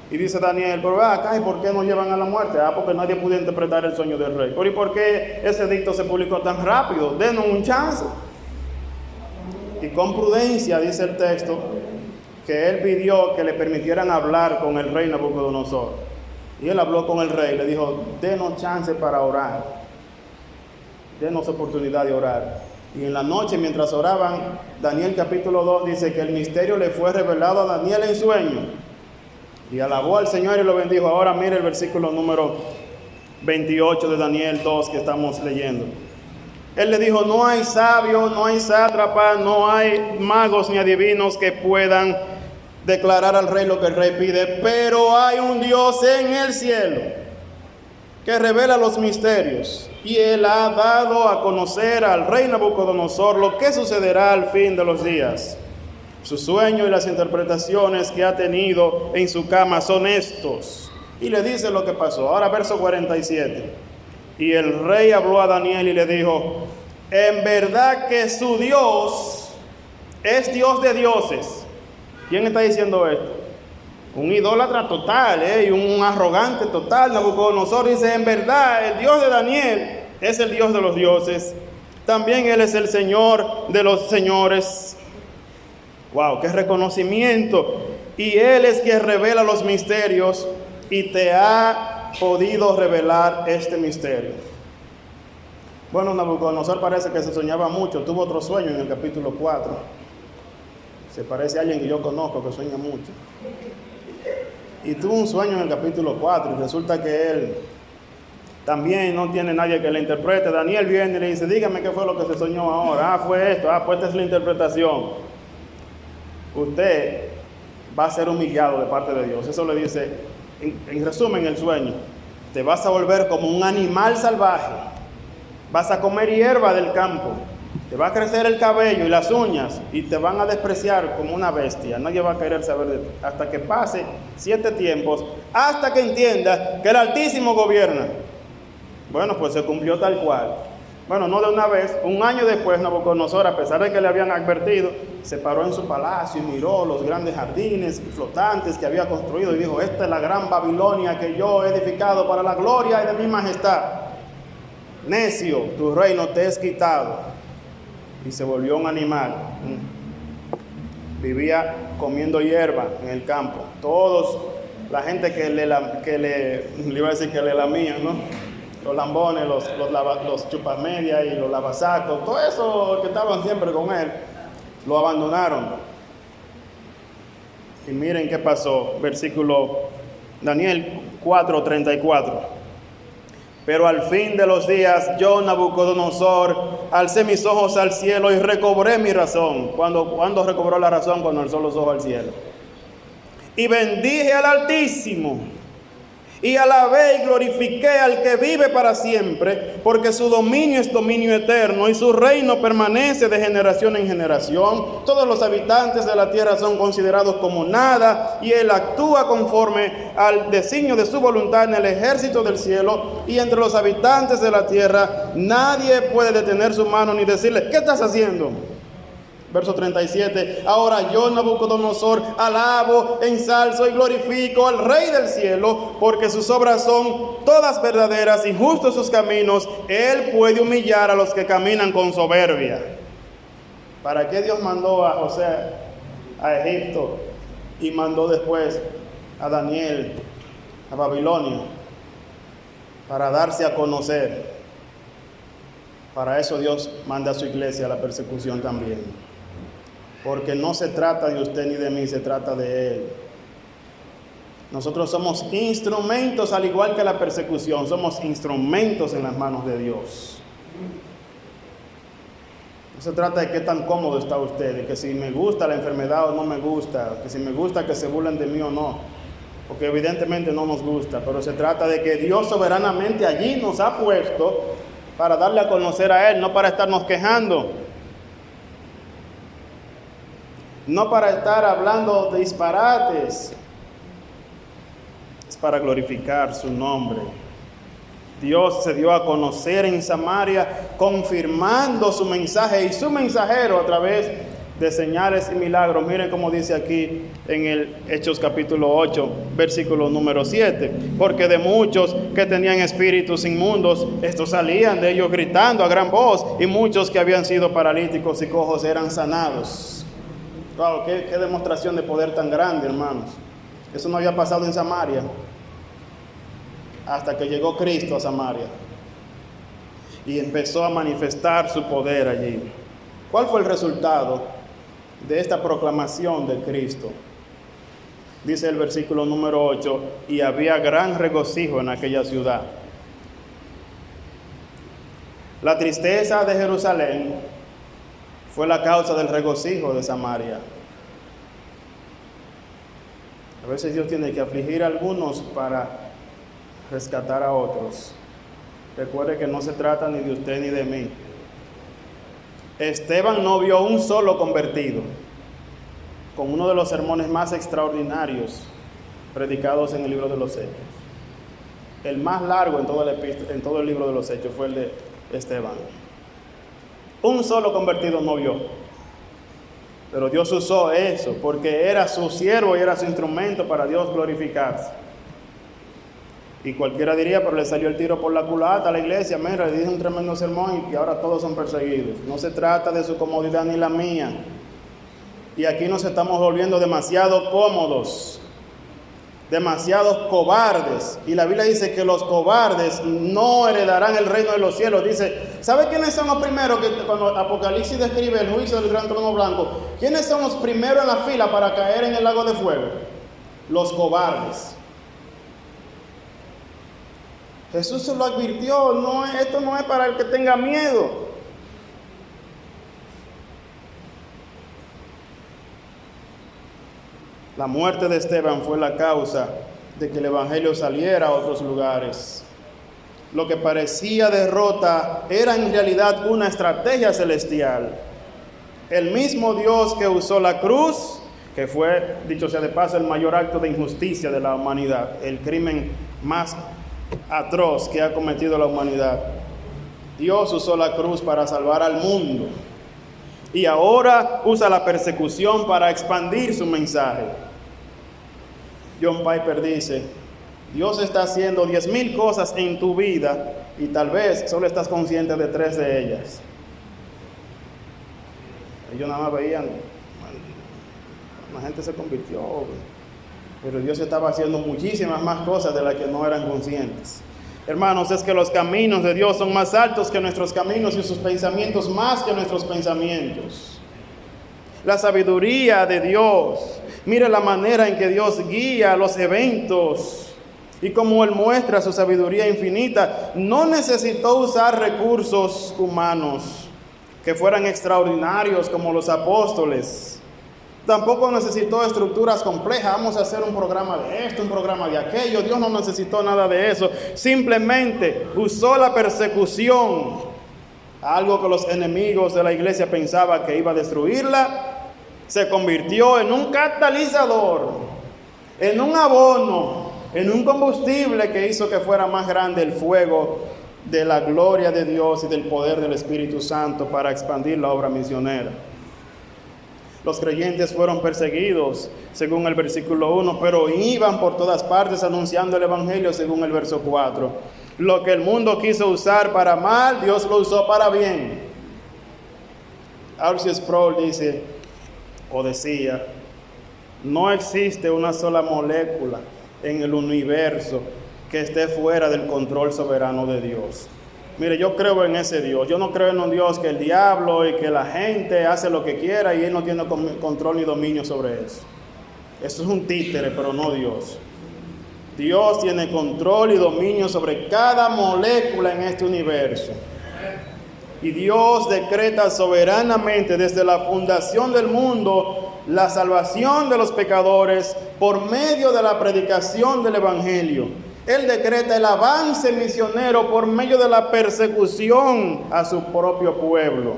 Y dice Daniel: pero acá, ¿y por qué no llevan a la muerte? Porque nadie pudo interpretar el sueño del rey. ¿Y por qué ese edicto se publicó tan rápido? Denos un chance. Y con prudencia, dice el texto, que él pidió que le permitieran hablar con el rey Nabucodonosor. Y él habló con el rey, le dijo: denos chance para orar. Denos oportunidad de orar. Y en la noche, mientras oraban, Daniel capítulo 2 dice que el misterio le fue revelado a Daniel en sueño. Y alabó al Señor y lo bendijo. Ahora mire el versículo número 28 de Daniel 2 que estamos leyendo. Él le dijo: no hay sabio, no hay sátrapa, no hay magos ni adivinos que puedan declarar al rey lo que el rey pide, pero hay un Dios en el cielo que revela los misterios, y él ha dado a conocer al rey Nabucodonosor lo que sucederá al fin de los días. Su sueño y las interpretaciones que ha tenido en su cama son estos. Y le dice lo que pasó. Ahora verso 47. Y el rey habló a Daniel y le dijo: en verdad que su Dios es Dios de dioses. ¿Quién está diciendo esto? Un idólatra total, y un arrogante total. Nabucodonosor dice: en verdad el Dios de Daniel es el Dios de los dioses. También Él es el Señor de los señores. Wow, qué reconocimiento. Y Él es quien revela los misterios y te ha podido revelar este misterio. Bueno, Nabucodonosor parece que se soñaba mucho. Tuvo otro sueño en el capítulo 4. Se parece a alguien que yo conozco que sueña mucho. Y tuvo un sueño en el capítulo 4 y resulta que él también no tiene nadie que le interprete. Daniel viene y le dice: dígame qué fue lo que se soñó ahora. Fue esto. Pues esta es la interpretación. Usted va a ser humillado de parte de Dios. Eso le dice, en resumen, el sueño. Te vas a volver como un animal salvaje. Vas a comer hierba del campo. Te va a crecer el cabello y las uñas y te van a despreciar como una bestia. Nadie va a querer saber de ti hasta que pase 7 tiempos, hasta que entienda que el Altísimo gobierna. Bueno, pues se cumplió tal cual. Bueno, no de una vez. Un año después, Nabucodonosor, a pesar de que le habían advertido, se paró en su palacio y miró los grandes jardines flotantes que había construido y dijo: esta es la gran Babilonia que yo he edificado para la gloria de mi majestad. Necio, tu reino te es quitado. Y se volvió un animal. Vivía comiendo hierba en el campo. Todos la gente que le iba a decir que le lamían, ¿no? Los lambones, los chupamedias y los lavasacos, todo eso que estaban siempre con él, lo abandonaron. Y miren qué pasó, versículo Daniel 4:34. Pero al fin de los días, yo, Nabucodonosor, alcé mis ojos al cielo y recobré mi razón. ¿Cuándo recobró la razón? Cuando alzó los ojos al cielo. Y bendije al Altísimo, y alabé y glorifiqué al que vive para siempre, porque su dominio es dominio eterno, y su reino permanece de generación en generación. Todos los habitantes de la tierra son considerados como nada, y él actúa conforme al designio de su voluntad en el ejército del cielo, y entre los habitantes de la tierra nadie puede detener su mano ni decirle: ¿qué estás haciendo? Verso 37, ahora yo, Nabucodonosor, alabo, ensalzo y glorifico al Rey del cielo, porque sus obras son todas verdaderas y justos sus caminos. Él puede humillar a los que caminan con soberbia. ¿Para qué Dios mandó a José a Egipto y mandó después a Daniel a Babilonia? Para darse a conocer. Para eso Dios manda a su iglesia a la persecución también. Porque no se trata de usted ni de mí, se trata de Él. Nosotros somos instrumentos, al igual que la persecución, somos instrumentos en las manos de Dios. No se trata de qué tan cómodo está usted, de que si me gusta la enfermedad o no me gusta, que si me gusta que se burlen de mí o no, porque evidentemente no nos gusta, pero se trata de que Dios soberanamente allí nos ha puesto para darle a conocer a Él, no para estarnos quejando. No para estar hablando de disparates, es para glorificar su nombre. Dios se dio a conocer en Samaria, confirmando su mensaje y su mensajero a través de señales y milagros. Miren cómo dice aquí en el Hechos capítulo 8, versículo número 7. Porque de muchos que tenían espíritus inmundos, estos salían de ellos gritando a gran voz, y muchos que habían sido paralíticos y cojos eran sanados. Wow, qué demostración de poder tan grande, hermanos. Eso no había pasado en Samaria hasta que llegó Cristo a Samaria y empezó a manifestar su poder allí. ¿Cuál fue el resultado de esta proclamación de Cristo? Dice el versículo número 8, y había gran regocijo en aquella ciudad. La tristeza de Jerusalén fue la causa del regocijo de Samaria. A veces Dios tiene que afligir a algunos para rescatar a otros. Recuerde que no se trata ni de usted ni de mí. Esteban no vio un solo convertido, con uno de los sermones más extraordinarios predicados en el libro de los Hechos. El más largo en todo el libro de los Hechos fue el de Esteban. Un solo convertido no vio. Pero Dios usó eso porque era su siervo y era su instrumento para Dios glorificarse. Y cualquiera diría, pero le salió el tiro por la culata a la iglesia. Mira, le dije un tremendo sermón y ahora todos son perseguidos. No se trata de su comodidad ni la mía. Y aquí nos estamos volviendo demasiado cómodos, demasiados cobardes. Y la Biblia dice que los cobardes no heredarán el reino de los cielos. Dice, ¿sabe quiénes son los primeros que cuando Apocalipsis describe el juicio del gran trono blanco? ¿Quiénes son los primeros en la fila para caer en el lago de fuego? Los cobardes. Jesús se lo advirtió, esto no es para el que tenga miedo. La muerte de Esteban fue la causa de que el evangelio saliera a otros lugares. Lo que parecía derrota era en realidad una estrategia celestial. El mismo Dios que usó la cruz, que fue, dicho sea de paso, el mayor acto de injusticia de la humanidad, el crimen más atroz que ha cometido la humanidad. Dios usó la cruz para salvar al mundo y ahora usa la persecución para expandir su mensaje. John Piper dice, Dios está haciendo 10,000 cosas en tu vida y tal vez solo estás consciente de 3 de ellas. Ellos nada más veían, la gente se convirtió, pero Dios estaba haciendo muchísimas más cosas de las que no eran conscientes. Hermanos, es que los caminos de Dios son más altos que nuestros caminos y sus pensamientos más que nuestros pensamientos. La sabiduría de Dios, mire la manera en que Dios guía los eventos y cómo Él muestra su sabiduría infinita. No necesitó usar recursos humanos que fueran extraordinarios como los apóstoles. Tampoco necesitó estructuras complejas. Vamos a hacer un programa de esto, un programa de aquello. Dios no necesitó nada de eso. Simplemente usó la persecución, algo que los enemigos de la iglesia pensaban que iba a destruirla. Se convirtió en un catalizador, en un abono, en un combustible que hizo que fuera más grande el fuego de la gloria de Dios y del poder del Espíritu Santo para expandir la obra misionera. Los creyentes fueron perseguidos, según el versículo 1, pero iban por todas partes anunciando el Evangelio, según el verso 4. Lo que el mundo quiso usar para mal, Dios lo usó para bien. R.C. Sproul dice, o decía, no existe una sola molécula en el universo que esté fuera del control soberano de Dios. Mire, yo creo en ese Dios. Yo no creo en un Dios que el diablo y que la gente hace lo que quiera y Él no tiene control ni dominio sobre eso. Eso es un títere, pero no Dios. Dios tiene control y dominio sobre cada molécula en este universo. Y Dios decreta soberanamente desde la fundación del mundo la salvación de los pecadores por medio de la predicación del Evangelio. Él decreta el avance misionero por medio de la persecución a su propio pueblo.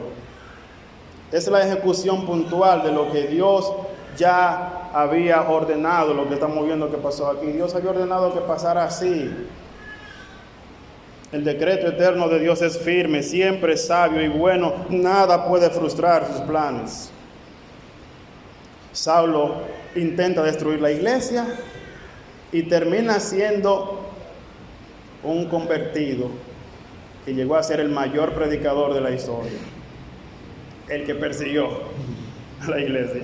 Es la ejecución puntual de lo que Dios ya había ordenado, lo que estamos viendo que pasó aquí. Dios había ordenado que pasara así. El decreto eterno de Dios es firme, siempre sabio y bueno. Nada puede frustrar sus planes. Saulo intenta destruir la iglesia y termina siendo un convertido que llegó a ser el mayor predicador de la historia, el que persiguió a la iglesia.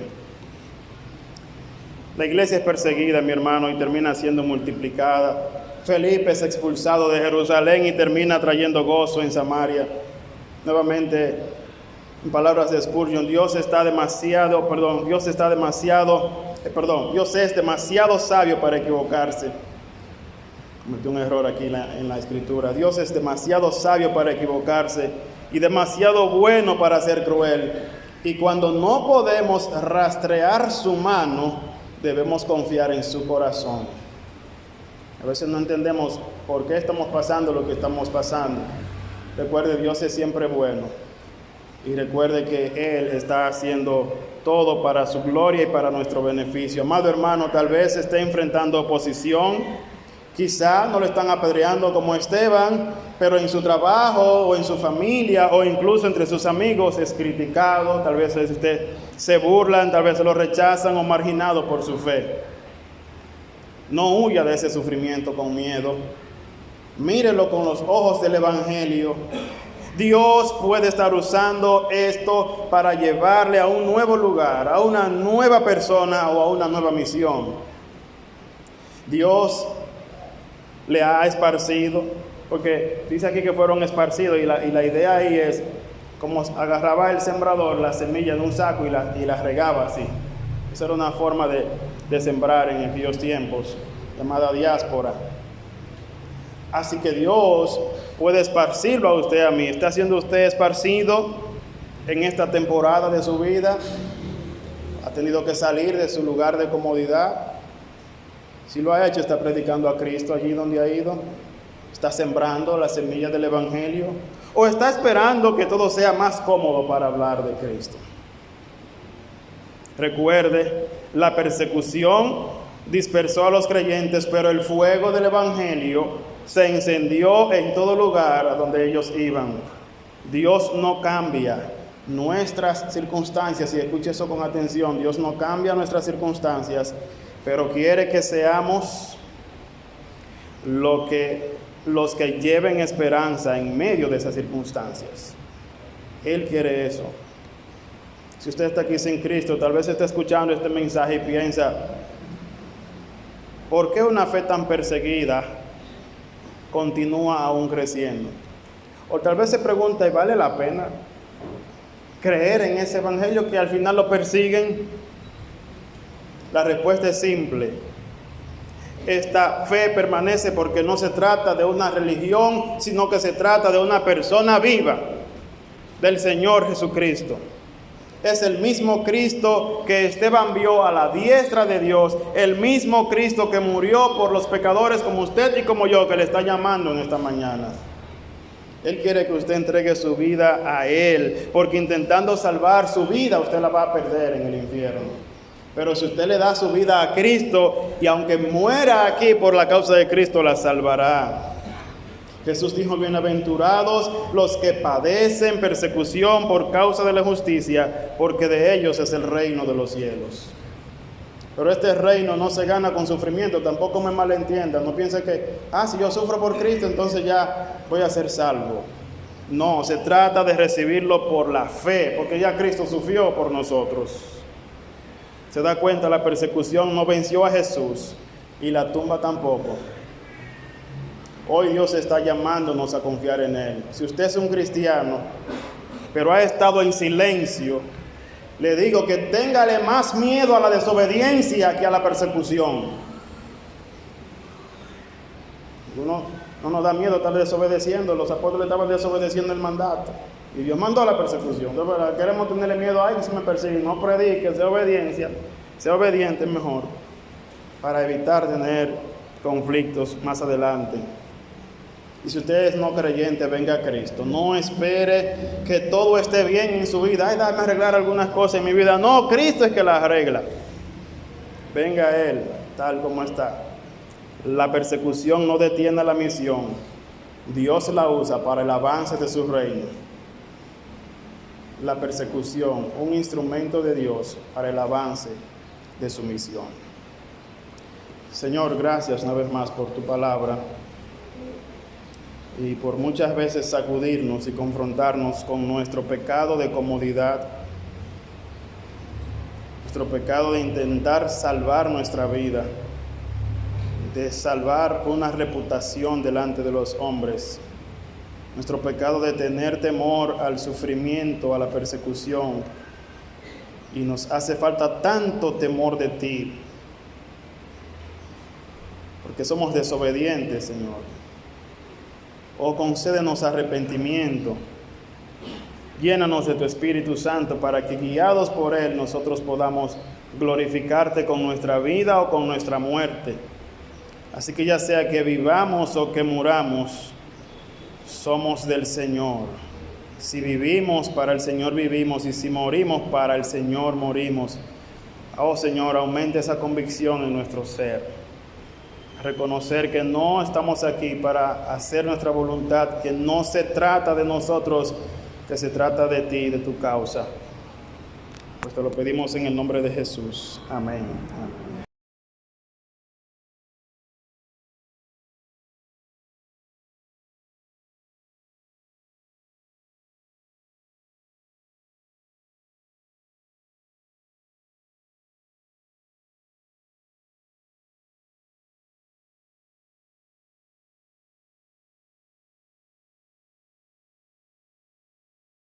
La iglesia es perseguida, mi hermano, y termina siendo multiplicada. Felipe es expulsado de Jerusalén y termina trayendo gozo en Samaria. Nuevamente, en palabras de Spurgeon, Dios es demasiado sabio para equivocarse. Cometí un error aquí en la escritura. Dios es demasiado sabio para equivocarse y demasiado bueno para ser cruel. Y cuando no podemos rastrear su mano, debemos confiar en su corazón. A veces no entendemos por qué estamos pasando lo que estamos pasando. Recuerde, Dios es siempre bueno. Y recuerde que Él está haciendo todo para su gloria y para nuestro beneficio. Amado hermano, tal vez esté enfrentando oposición. Quizá no lo están apedreando como Esteban, pero en su trabajo o en su familia o incluso entre sus amigos es criticado. Tal vez usted se burlan, tal vez lo rechazan o marginado por su fe. No huya de ese sufrimiento con miedo. Mírelo con los ojos del Evangelio. Dios puede estar usando esto para llevarle a un nuevo lugar, a una nueva persona o a una nueva misión. Dios le ha esparcido, porque dice aquí que fueron esparcidos y la idea ahí es como agarraba el sembrador la semilla de un saco y la regaba así. Esa era una forma de sembrar en aquellos tiempos, llamada diáspora. Así que Dios puede esparcirlo a usted, a mí. ¿Está siendo usted esparcido en esta temporada de su vida? ¿Ha tenido que salir de su lugar de comodidad? Si lo ha hecho, está predicando a Cristo allí donde ha ido. ¿Está sembrando la semilla del Evangelio? ¿O está esperando que todo sea más cómodo para hablar de Cristo? Recuerde, la persecución dispersó a los creyentes, pero el fuego del Evangelio se encendió en todo lugar a donde ellos iban. Dios no cambia nuestras circunstancias, y escuche eso con atención. Dios no cambia nuestras circunstancias, pero quiere que seamos los que lleven esperanza en medio de esas circunstancias. Él quiere eso. Si usted está aquí sin Cristo, tal vez está escuchando este mensaje y piensa, ¿Por qué una fe tan perseguida continúa aún creciendo? O tal vez se pregunta, ¿y vale la pena creer en ese evangelio que al final lo persiguen? La respuesta es simple. Esta fe permanece porque no se trata de una religión, sino que se trata de una persona viva del Señor Jesucristo. Es el mismo Cristo que Esteban vio a la diestra de Dios, el mismo Cristo que murió por los pecadores como usted y como yo, que le está llamando en esta mañana. Él quiere que usted entregue su vida a Él, porque intentando salvar su vida, usted la va a perder en el infierno. Pero si usted le da su vida a Cristo, y aunque muera aquí por la causa de Cristo, la salvará. Jesús dijo, bienaventurados los que padecen persecución por causa de la justicia, porque de ellos es el reino de los cielos. Pero este reino no se gana con sufrimiento, tampoco me malentienda. No piense que, si yo sufro por Cristo, entonces ya voy a ser salvo. No, se trata de recibirlo por la fe, porque ya Cristo sufrió por nosotros. Se da cuenta, la persecución no venció a Jesús y la tumba tampoco. Hoy Dios está llamándonos a confiar en Él. Si usted es un cristiano, pero ha estado en silencio, le digo que téngale más miedo a la desobediencia que a la persecución. No nos da miedo estar desobedeciendo. Los apóstoles estaban desobedeciendo el mandato y Dios mandó la persecución. Entonces, queremos tenerle miedo a que se me persiguen. No predique, sea obediente mejor, para evitar tener conflictos más adelante. Y si usted es no creyente, venga a Cristo. No espere que todo esté bien en su vida. Déjame arreglar algunas cosas en mi vida. No, Cristo es que las arregla. Venga a Él, tal como está. La persecución no detiene la misión. Dios la usa para el avance de su reino. La persecución, un instrumento de Dios para el avance de su misión. Señor, gracias una vez más por tu palabra. Y por muchas veces sacudirnos y confrontarnos con nuestro pecado de comodidad, nuestro pecado de intentar salvar nuestra vida, de salvar una reputación delante de los hombres, nuestro pecado de tener temor al sufrimiento, a la persecución, y nos hace falta tanto temor de ti, porque somos desobedientes, Señor. Oh, concédenos arrepentimiento. Llénanos de tu Espíritu Santo para que, guiados por Él, nosotros podamos glorificarte con nuestra vida o con nuestra muerte. Así que ya sea que vivamos o que muramos, somos del Señor. Si vivimos, para el Señor vivimos, y si morimos, para el Señor morimos. Oh Señor, aumente esa convicción en nuestro ser. Reconocer que no estamos aquí para hacer nuestra voluntad, que no se trata de nosotros, que se trata de ti, de tu causa. Pues te lo pedimos en el nombre de Jesús. Amén. Amén.